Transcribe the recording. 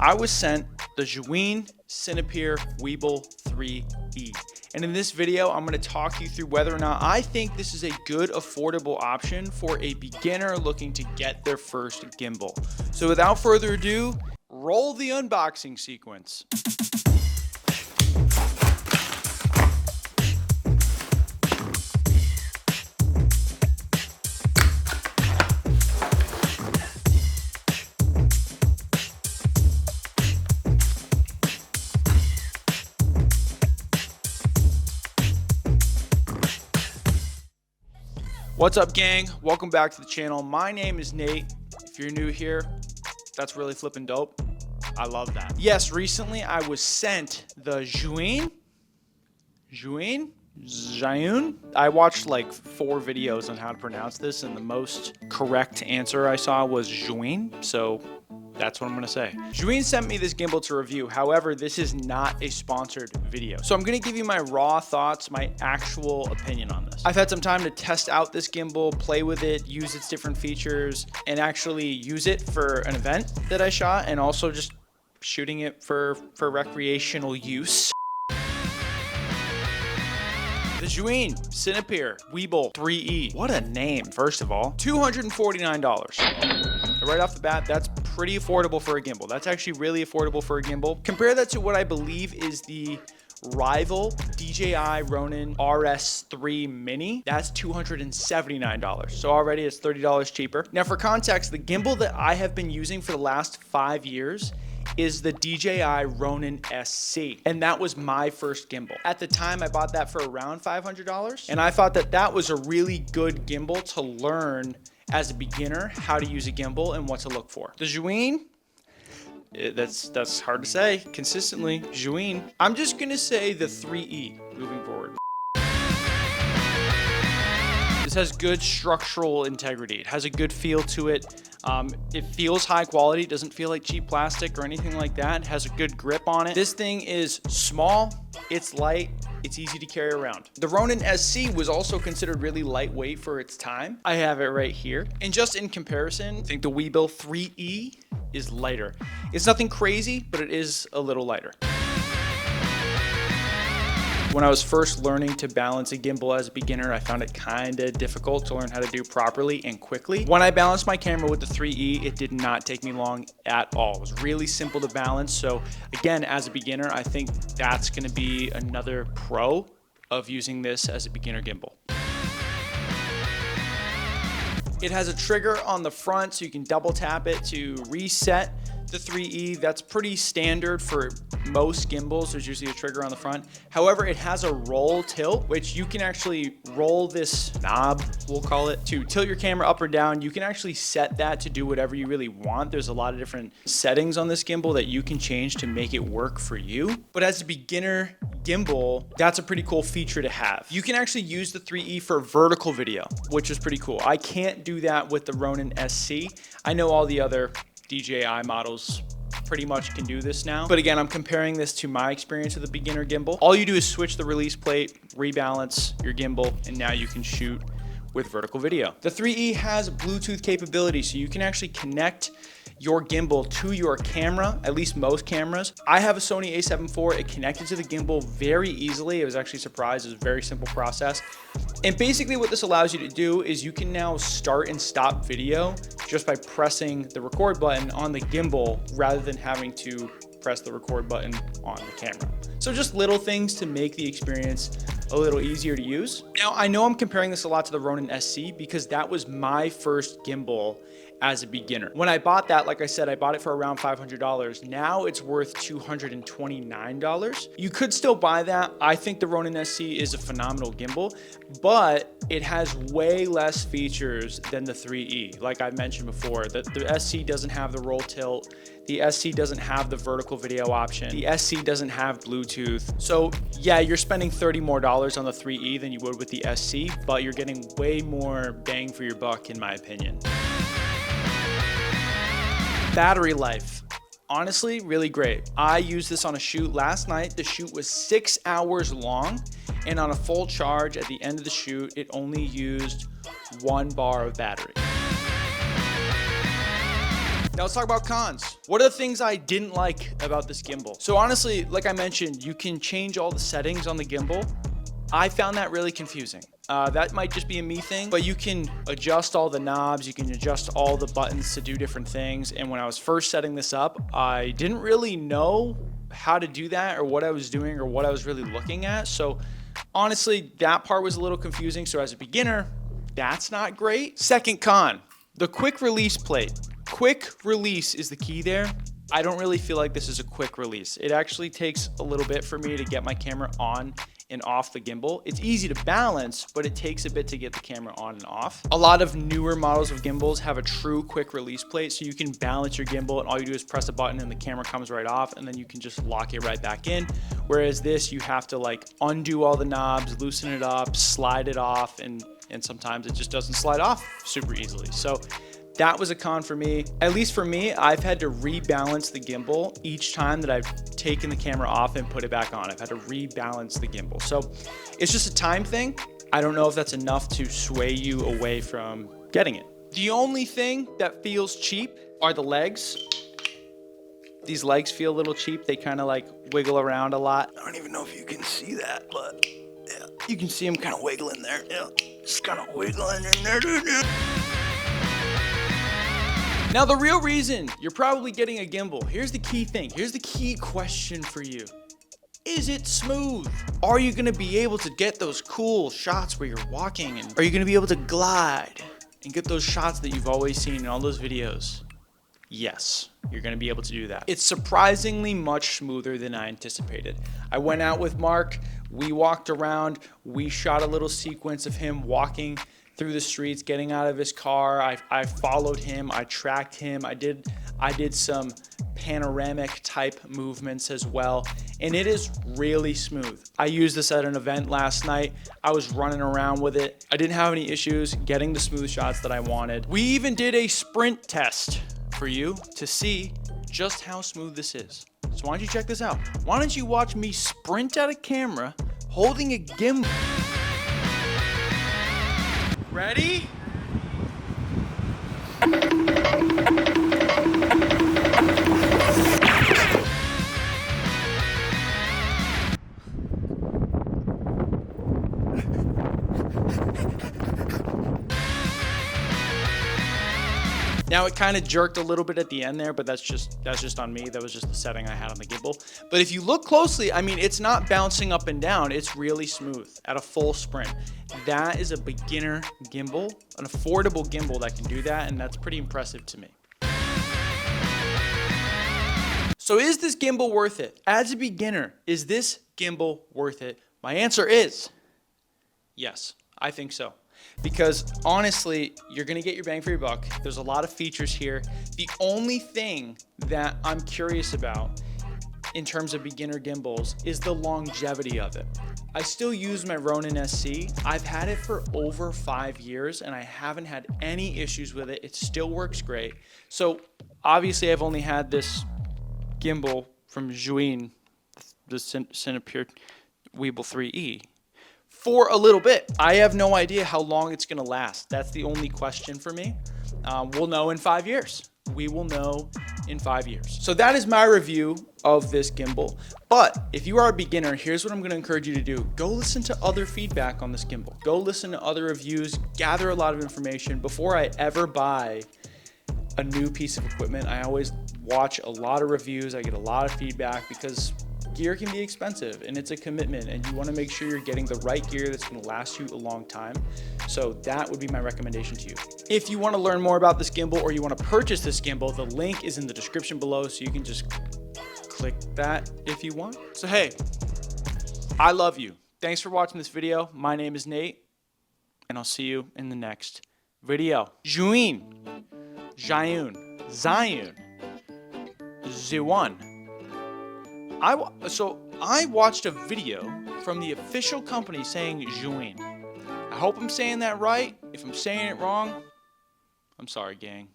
I was sent the Zhiyun Cinepeer Weebill 3E. And in this video, I'm going to talk you through whether or not I think this is a good, affordable option for a beginner looking to get their first gimbal. So without further ado, roll the unboxing sequence. What's up, gang? Welcome back to the channel. My name is Nate. If you're new here, that's really flippin' dope. I love that. Yes, recently I was sent the Zhiyun. I watched like 4 videos on how to pronounce this, and the most correct answer I saw was Zhiyun, so that's what I'm gonna say. Zhiyun sent me this gimbal to review. However, this is not a sponsored video. So I'm gonna give you my raw thoughts, my actual opinion on this. I've had some time to test out this gimbal, play with it, use its different features, and actually use it for an event that I shot, and also just shooting it for recreational use. The Zhiyun Cinepeer Weebill 3E. What a name, first of all. $249. Right off the bat, that's pretty affordable for a gimbal. That's actually really affordable for a gimbal. Compare that to what I believe is the rival DJI Ronin RS3 Mini. That's $279. So already it's $30 cheaper. Now for context, the gimbal that I have been using for the last 5 years is the DJI Ronin SC, and that was my first gimbal. At the time, I bought that for around $500, and I thought that that was a really good gimbal to learn as a beginner how to use a gimbal and what to look for. The Zhiyun, that's hard to say consistently. Zhiyun. I'm just gonna say the 3E moving forward. This has good structural integrity. It has a good feel to it. It feels high quality. It doesn't feel like cheap plastic or anything like that. It has a good grip on it. This thing is small, it's light, it's easy to carry around. The Ronin SC was also considered really lightweight for its time. I have it right here. And just in comparison, I think the Weebill 3E is lighter. It's nothing crazy, but it is a little lighter. When I was first learning to balance a gimbal as a beginner, I found it kind of difficult to learn how to do properly and quickly. When I balanced my camera with the 3E, it did not take me long at all. It was really simple to balance. So again, as a beginner, I think that's gonna be another pro of using this as a beginner gimbal. It has a trigger on the front, so you can double tap it to reset the 3E. That's pretty standard for most gimbals. There's usually a trigger on the front. However, it has a roll tilt, which you can actually roll this knob, we'll call it, to tilt your camera up or down. You can actually set that to do whatever you really want. There's a lot of different settings on this gimbal that you can change to make it work for you. But as a beginner gimbal, that's a pretty cool feature to have. You can actually use the 3E for vertical video, which is pretty cool. I can't do that with the Ronin SC. I know all the other DJI models pretty much can do this now. But again, I'm comparing this to my experience with a beginner gimbal. All you do is switch the release plate, rebalance your gimbal, and now you can shoot with vertical video. The 3E has Bluetooth capability, so you can actually connect your gimbal to your camera, at least most cameras. I have a Sony a7 IV. It connected to the gimbal very easily. I was actually surprised. It was a very simple process. And basically what this allows you to do is you can now start and stop video just by pressing the record button on the gimbal rather than having to press the record button on the camera. So just little things to make the experience a little easier to use. Now, I know I'm comparing this a lot to the Ronin SC because that was my first gimbal as a beginner. When I bought that, like I said, I bought it for around $500. Now it's worth $229. You could still buy that. I think the Ronin SC is a phenomenal gimbal, but it has way less features than the 3E. Like I mentioned before, the SC doesn't have the roll tilt. The SC doesn't have the vertical video option. The SC doesn't have Bluetooth. So yeah, you're spending $30 more on the 3E than you would with the SC, but you're getting way more bang for your buck in my opinion. Battery life. Honestly, really great. I used this on a shoot last night. The shoot was 6 hours long, and on a full charge at the end of the shoot, it only used 1 bar of battery. Now let's talk about cons. What are the things I didn't like about this gimbal? So honestly, like I mentioned, you can change all the settings on the gimbal. I found that really confusing. That might just be a me thing, but you can adjust all the knobs, you can adjust all the buttons to do different things. And when I was first setting this up, I didn't really know how to do that or what I was doing or what I was really looking at. So honestly, that part was a little confusing. So as a beginner, that's not great. Second con, the quick release plate. Quick release is the key there. I don't really feel like this is a quick release. It actually takes a little bit for me to get my camera on and off the gimbal. It's easy to balance, but it takes a bit to get the camera on and off. A lot of newer models of gimbals have a true quick release plate, so you can balance your gimbal and all you do is press a button and the camera comes right off, and then you can just lock it right back in. Whereas this, you have to like undo all the knobs, loosen it up, slide it off, and sometimes it just doesn't slide off super easily. So that was a con for me. At least for me, I've had to rebalance the gimbal each time that I've taken the camera off and put it back on. I've had to rebalance the gimbal. So it's just a time thing. I don't know if that's enough to sway you away from getting it. The only thing that feels cheap are the legs. These legs feel a little cheap. They kind of like wiggle around a lot. I don't even know if you can see that, but yeah, you can see them kind of wiggling there. Yeah, just kind of wiggling in there. Now, the real reason you're probably getting a gimbal, here's the key thing. Here's the key question for you. Is it smooth? Are you gonna be able to get those cool shots where you're walking? And are you gonna be able to glide and get those shots that you've always seen in all those videos? Yes, you're gonna be able to do that. It's surprisingly much smoother than I anticipated. I went out with Mark, we walked around, we shot a little sequence of him walking through the streets, getting out of his car. I followed him, I tracked him. I did some panoramic type movements as well, and it is really smooth. I used this at an event last night. I was running around with it. I didn't have any issues getting the smooth shots that I wanted. We even did a sprint test for you to see just how smooth this is. So why don't you check this out? Why don't you watch me sprint at a camera holding a gimbal? Ready? Now it kind of jerked a little bit at the end there, but that's just on me. That was just the setting I had on the gimbal. But if you look closely, I mean, it's not bouncing up and down. It's really smooth at a full sprint. That is a beginner gimbal, an affordable gimbal that can do that, and that's pretty impressive to me. So is this gimbal worth it? As a beginner, is this gimbal worth it? My answer is yes, I think so. Because honestly, you're gonna get your bang for your buck. There's a lot of features here. The only thing that I'm curious about in terms of beginner gimbals is the longevity of it. I still use my Ronin SC. I've had it for over 5 years and I haven't had any issues with it. It still works great. So obviously I've only had this gimbal from Zhiyun, the Cinepeer Weebill 3E. For a little bit. I have no idea how long it's gonna last. That's the only question for me. We'll know in 5 years. We will know in 5 years. So that is my review of this gimbal. But if you are a beginner, here's what I'm gonna encourage you to do. Go listen to other feedback on this gimbal. Go listen to other reviews, gather a lot of information. Before I ever buy a new piece of equipment, I always watch a lot of reviews. I get a lot of feedback because gear can be expensive and it's a commitment, and you want to make sure you're getting the right gear that's going to last you a long time. So that would be my recommendation to you. If you want to learn more about this gimbal or you want to purchase this gimbal, the link is in the description below, so you can just click that if you want. So hey, I love you. Thanks for watching this video. My name is Nate, and I'll see you in the next video. Zhiyun, Zhiyun. I watched a video from the official company saying Zhiyun. I hope I'm saying that right. If I'm saying it wrong, I'm sorry, gang.